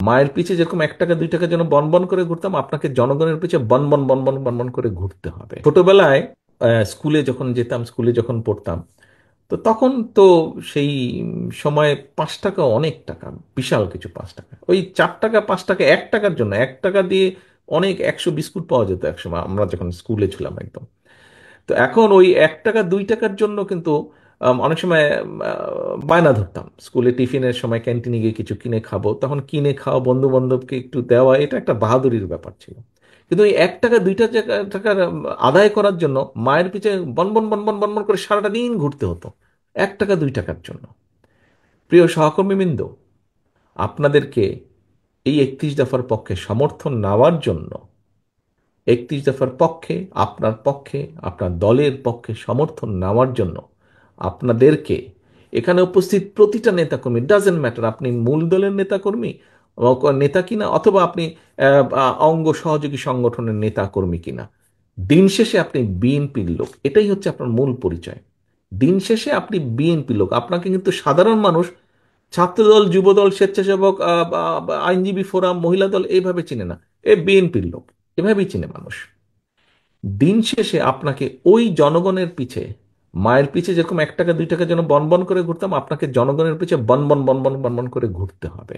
মায়ের পিছে যেরকম 1 টাকা 2 টাকার জন্য বনবন করে ঘুরতাম, আপনাকে জনগণের পিছে বনবন বনবন বনবন করে ঘুরতে হবে। ছোটবেলায় স্কুলে যখন যেতাম, স্কুলে যখন পড়তাম, তো তখন তো সেই সময় 5 টাকা অনেক টাকা, বিশাল কিছু। 5 টাকা, ওই 4 টাকা 5 টাকা, 1 টাকার জন্য 1 টাকা দিয়ে অনেক 100 বিস্কুট পাওয়া যেত একসময়, আমরা যখন স্কুলে ছিলাম একদম। তো এখন ওই 1 টাকা 2 টাকার জন্য কিন্তু অনেক সময় বায়না ধরতাম স্কুলে টিফিনের সময়, ক্যান্টিনে গিয়ে কিছু কিনে খাবো, তখন কিনে খাওয়া, বন্ধু বান্ধবকে একটু দেওয়া, এটা একটা বাহাদুরির ব্যাপার ছিল। কিন্তু ওই 1 টাকা 2 টাকার আদায় করার জন্য মায়ের পিছে বনবন বনবন বনবন করে সারাটা দিন ঘুরতে হতো 1 টাকা 2 টাকার জন্য। প্রিয় সহকর্মীবৃন্দ, আপনাদেরকে এই 31 দফার পক্ষে সমর্থন নেওয়ার জন্য, 31 দফার পক্ষে, আপনার পক্ষে, আপনার দলের পক্ষে সমর্থন নেওয়ার জন্য আপনাদেরকে, এখানে উপস্থিত প্রতিটা নেতাকর্মী, ডাজেন্ট ম্যাটার আপনি মূল দলের নেতাকর্মী নেতা কিনা, অথবা আপনি অঙ্গ সহযোগী সংগঠনের নেতাকর্মী কিনা, দিন শেষে আপনি বিএনপির লোক, এটাই হচ্ছে আপনার মূল পরিচয়। দিন শেষে আপনি বিএনপি লোক, আপনাকে কিন্তু সাধারণ মানুষ ছাত্রদল, যুবদল, স্বেচ্ছাসেবক, আইনজীবী ফোরাম, মহিলা দল এইভাবে চিনে না। এ বিএনপির লোক, এভাবেই চিনে মানুষ। দিন শেষে আপনাকে ওই জনগণের পিছে, মায়ের পিছে যেরকম 1 টাকা 2 টাকার জন্য বনবন করে ঘুরতাম, আপনাকে জনগণের পিছে বনবন বনবন বনবন করে ঘুরতে হবে।